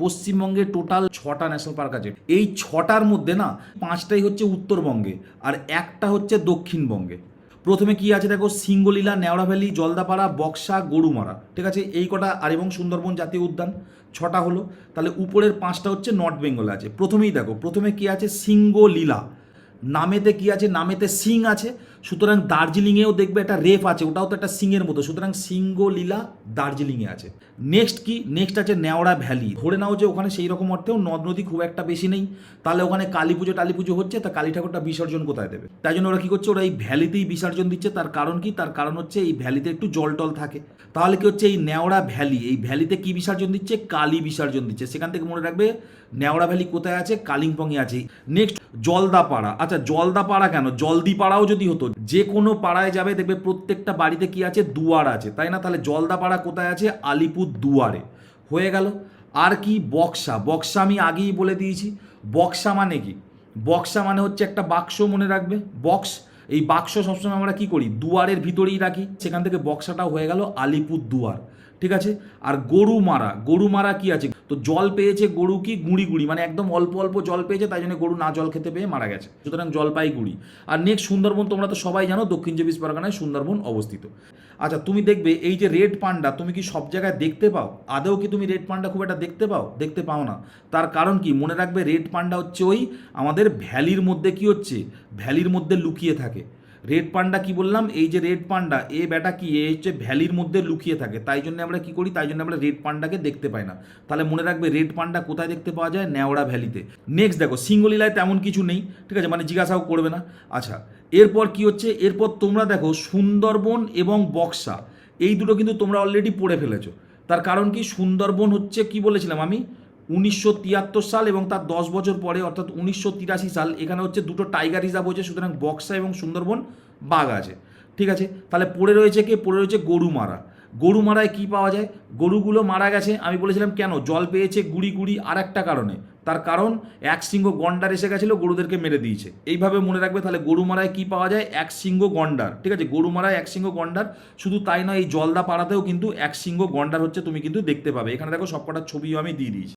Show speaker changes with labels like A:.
A: পশ্চিমবঙ্গে টোটাল 6টা national park আছে। এই 6টার মধ্যে না 5টাই হচ্ছে উত্তরবঙ্গে আর একটা হচ্ছে দক্ষিণবঙ্গে। প্রথমে কি আছে দেখো, সিঙ্গলীলা, নেওড়া ভ্যালি, জলদাপাড়া, বক্সা, গরুমারা, ঠিক আছে, এই কটা, আর এবং সুন্দরবন জাতীয় উদ্যান, 6টা হলো। তাহলে উপরের 5টা হচ্ছে নর্থ বেঙ্গলে আছে। প্রথমেই দেখো, প্রথমে কি আছে, সিঙ্গলীলা, নামেতে কি আছে, নামেতে সিং আছে, সুতরাং দার্জিলিংয়েও দেখবে একটা রেফ আছে, ওটাও তো একটা সিংয়ের মতো, সুতরাং সিঙ্গলীলা দার্জিলিংয়ে আছে। নেক্সট কি, নেক্সট আছে নেওড়া ভ্যালি। ধরে নাও যে ওখানে সেই রকম অর্থেও নদ নদী খুব একটা বেশি নেই, তাহলে ওখানে কালী পুজো টালী পুজো হচ্ছে, তা কালী ঠাকুরটা বিসর্জন কোথায় দেবে? তাই জন্য ওরা কি করছে, ওরা এই ভ্যালিতেই বিসর্জন দিচ্ছে। তার কারণ কি, তার কারণ হচ্ছে এই ভ্যালিতে একটু জল টল থাকে। তাহলে কি হচ্ছে, এই নেওড়া ভ্যালি, এই ভ্যালিতে কি বিসর্জন দিচ্ছে, কালী বিসর্জন দিচ্ছে। সেখান থেকে মনে রাখবে নেওড়া ভ্যালি কোথায় আছে, কালিম্পংয়ে আছে। নেক্সট জলদাপাড়া। আচ্ছা জলদাপাড়া কেন, জলদিপাড়াও যদি হতো, যে কোনো পাড়ায় যাবে দেখবে প্রত্যেকটা বাড়িতে কি আছে, দুয়ার আছে, তাই না? তাহলে জলদাপাড়া কোথায় আছে, আলিপুর দুয়ারে। হয়ে গেল। আর কি, বক্সা। বক্সা আমি আগেই বলে দিয়েছি। বক্সা মানে কি, বক্সা মানে হচ্ছে একটা বাক্স, মনে রাখবে বক্স। এই বাক্স সবসময় আমরা কি করি, দুয়ারের ভিতরেই রাখি, সেখান থেকে বক্সাটাও হয়ে গেল আলিপুর দুয়ার, ঠিক আছে। আর গরুমারা, গরুমারা কি আছে, তো জল পেয়েছে গরু কি, গুঁড়ি গুঁড়ি, মানে একদম অল্প অল্প জল পেয়েছে, তাই জন্য গরু না জল খেতে পেয়ে মারা গেছে, সুতরাং জলপাইগুড়ি। আর নেক্সট সুন্দরবন, তোমরা তো সবাই জানো দক্ষিণ চব্বিশ পরগনায় সুন্দরবন অবস্থিত। আচ্ছা তুমি দেখবে এই যে রেড পান্ডা, তুমি কি সব জায়গায় দেখতে পাও? আদৌ কি তুমি রেড পান্ডা খুব একটা দেখতে পাও? দেখতে পাও না। তার কারণ কি, মনে রাখবে রেড পান্ডা হচ্ছে ওই আমাদের ভ্যালির মধ্যে কি হচ্ছে, ভ্যালির মধ্যে লুকিয়ে থাকে। রেড পান্ডা কি বললাম, এই যে রেড পান্ডা, এ বেটা কি, এ হচ্ছে ভ্যালির মধ্যে লুকিয়ে থাকে, তাই জন্য আমরা কি করি, তাই জন্য আমরা রেড পান্ডাকে দেখতে পাই না। তাহলে মনে রাখবে রেড পান্ডা কোথায় দেখতে পাওয়া যায়, নেওড়া ভ্যালিতে। নেক্সট দেখো, সিঙ্গলীলায় তেমন কিছু নেই, ঠিক আছে, মানে জিজ্ঞাসাও করবে না। আচ্ছা এরপর কি হচ্ছে, এরপর তোমরা দেখো সুন্দরবন এবং বক্সা, এই দুটো কিন্তু তোমরা অলরেডি পড়ে ফেলেছো। তার কারণ কি, সুন্দরবন হচ্ছে কি বলেছিলাম আমি, 1973 সাল এবং তার 10 বছর পরে অর্থাৎ 1983 সাল এখানে হচ্ছে দুটো টাইগার রিজার্ভ হচ্ছে, সুতরাং বক্সা এবং সুন্দরবন বাঘ আছে, ঠিক আছে। তাহলে পড়ে রয়েছে কে, পড়ে রয়েছে গরুমারা। গরুমারায় কি পাওয়া যায়, গরুগুলো মারা গেছে, আমি বলেছিলাম কেন, জল পেয়েছে গুড়ি গুড়ি, আর একটা কারণে, তার কারণ এক সিংহ গন্ডার এসে গেছিলো, গরুদেরকে মেরে দিয়েছে। এইভাবে মনে রাখবে। তাহলে গরুমারায় কি পাওয়া যায়, এক সিংহ গন্ডার, ঠিক আছে, গরুমারায় এক সিংহ গন্ডার। শুধু তাই নয়, এই জলদা পাড়াতেও কিন্তু এক সিংহ গন্ডার হচ্ছে তুমি কিন্তু দেখতে পাবে। এখানে দেখো সবকটার ছবিও আমি দিয়ে দিয়েছি।